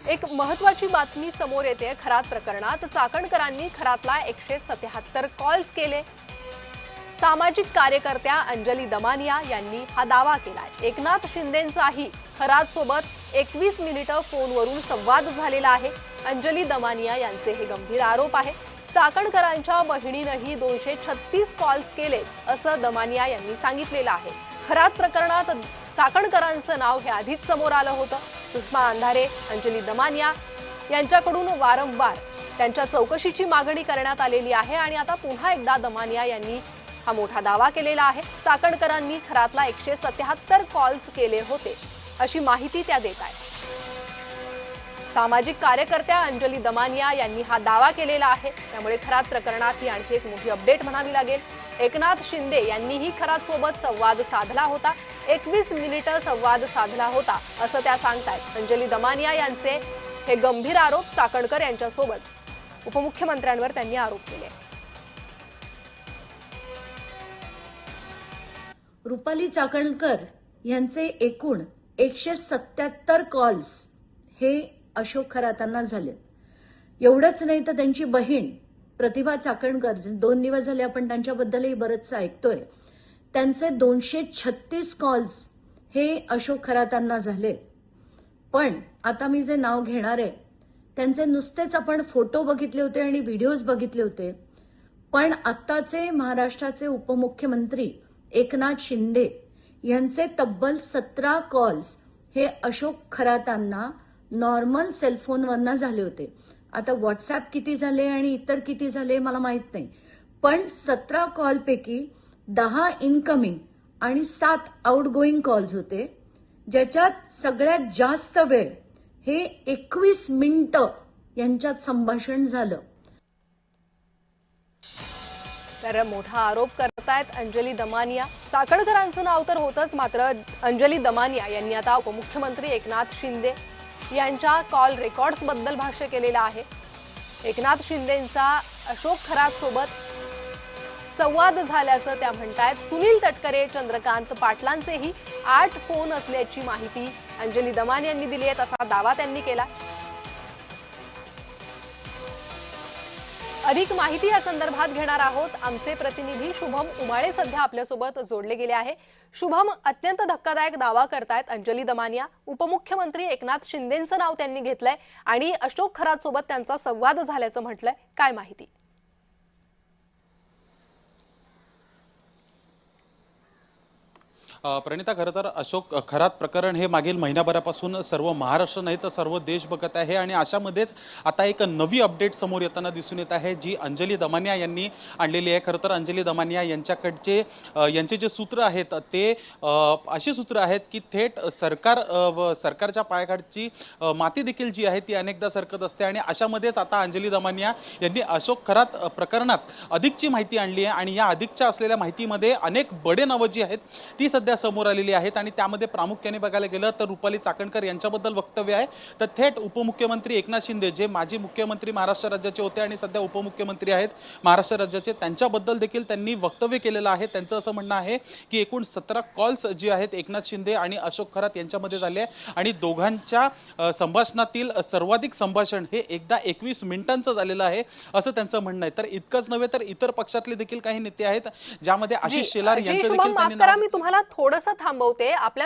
एक महत्त्वाची बातमी समोर येते। खरात प्रकरणात चाकणकरांनी खरातला 177 कॉल्स केले। सामाजिक कार्यकर्त्या अंजली दमानिया यांनी हा दावा केलाय। एकनाथ शिंदेंचाही खरात सोबत 21 मिनिटं फोनवरून संवाद झालेला आहे। अंजली दमानिया यांचे हे गंभीर आरोप आहे। चाकणकरांच्या बहिणीनेही 236 कॉल्स केले असं दमानिया यांनी सांगितलेलं आहे। खरात प्रकरणात चाकणकरांचं नाव हे आधीच समोर आलं होतं। सुषमा अंधारे, अंजली दमानिया यांच्याकडून वारंवार त्यांच्या चौकशीची मागणी करण्यात आलेली आहे आणि आता पुन्हा एकदा दमानिया यांनी हा मोठा दावा केलेला आहे। चाकणकरांनी खरातला 177 कॉल्स केले होते अशी माहिती त्या देत आहेत। सामाजिक कार्यकर्त्या अंजली दमानिया यांनी हा दावा केलेला आहे। त्यामुळे खरात प्रकरणात ही आणखी एक मोठी अपडेट म्हणावी लागेल। एकनाथ शिंदे यांनीही खरात सोबत संवाद साधला होता। 21 मिनिटं संवाद साधला होता असं त्या सांगतायत। अंजली दमानिया यांचे हे गंभीर आरोप चाकणकर यांच्यासोबत उपमुख्यमंत्र्यांवर त्यांनी आरोप केले। रुपाली चाकणकर यांचे एकूण 177 कॉल्स हे अशोक खरातांना झाले। एवढंच नाही तर त्यांची बहीण प्रतिभा चाकणकर, 2 दिवस झाले आपण त्यांच्याबद्दलही बरंच ऐकतोय, त्यांचे 236 कॉल्स हे अशोक खरातांना झाले। पण आता मी जे नाव घेणार आहे त्यांचे नुसतेच आपण फोटो बघितले होते आणि व्हिडिओज बघितले होते, पण आत्ताचे महाराष्ट्राचे उपमुख्यमंत्री एकनाथ शिंदे यांचे तब्बल 17 कॉल्स हे अशोक खरातांना नॉर्मल सेलफोनवरनं झाले होते। आता व्हॉट्सअप किती झाले आणि इतर किती झाले मला माहित नाही, पण 17 कॉलपैकी 10 इनकमिंग आणि 7 आउटगोईंग कॉल्स होते, ज्याच्यात सगळ्यात जास्त वेळ हे 21 मिनिटं यांच्यात संभाषण झालं। तर मोठा आरोप करतायत अंजली दमानिया। चाकणकरांचं नाव तर होतंच, मात्र अंजली दमानिया यांनी आता उपमुख्यमंत्री एकनाथ शिंदे यांच्या कॉल रेकॉर्ड्स बद्दल भाष्य केलेलं आहे। एकनाथ शिंदेंचा अशोक खरात सोबत संवाद झाल्याचं त्या म्हणतायत। सुनील तटकरे, चंद्रकांत पाटलांचेही 8 फोन असल्याची माहिती अंजली दमानिया यांनी दिली आहे, तसा दावा त्यांनी केला। अधिक माहिती या संदर्भात घेणार आहोत। आमचे प्रतिनिधी शुभम उमाळे सध्या आपल्यासोबत जोडले गेले आहे। शुभम, अत्यंत धक्कादायक दावा करतायत अंजली दमानिया। उपमुख्यमंत्री एकनाथ शिंदेंचं नाव त्यांनी घेतलंय आणि अशोक खरात सोबत त्यांचा संवाद झाल्याचं म्हटलंय, काय माहिती? प्रणिता, खरं तर अशोक खरात प्रकरण हे मागील महिनाभरापासून सर्व महाराष्ट्र नाही तर सर्व देश बघत आहे आणि अशामध्येच आता एक नवी अपडेट समोर येताना दिसून येत आहे, जी अंजली दमानिया यांनी आणलेली आहे। खरं तर अंजली दमानिया यांचे जे सूत्र आहेत ते अशी सूत्र आहेत की थेट सरकारच्या पायाखालची माती देखील जी आहे ती अनेकदा सरकत असते आणि अशामध्येच आता अंजली दमानिया यांनी अशोक खरात प्रकरणात अधिकची माहिती आणली आहे आणि या अधिकच्या असलेल्या माहितीमध्ये अनेक बडे नावं जी आहेत ती सध्या समोर आलेली आहेत आणि त्यामध्ये प्रामुख्याने बघायला गेलं तर रुपाली चाकणकर यांच्याबद्दल वक्तव्य आहे। तर थेट उपमुख्यमंत्री एकनाथ शिंदे, जे माजी मुख्यमंत्री महाराष्ट्र राज्याचे होते आणि सध्या उपमुख्यमंत्री आहेत महाराष्ट्र राज्याचे, त्यांच्याबद्दल देखील त्यांनी वक्तव्य केलेलं आहे। त्यांचं असं म्हणणं आहे की एकूण 17 कॉल्स जे आहेत एकनाथ शिंदे आणि अशोक खरात यांच्यामध्ये झाले आणि दोघांच्या संभाषणातील सर्वाधिक संभाषण हे एकदा 21 मिनिटांचं झालेलं आहे असं त्यांचं म्हणणं आहे। तर इतकंच नव्हे तर इतर पक्षातले देखील काही नेते आहेत, ज्यामध्ये आशिष शेलार यांचं देखील थोडंसं थांबवते। आपल्या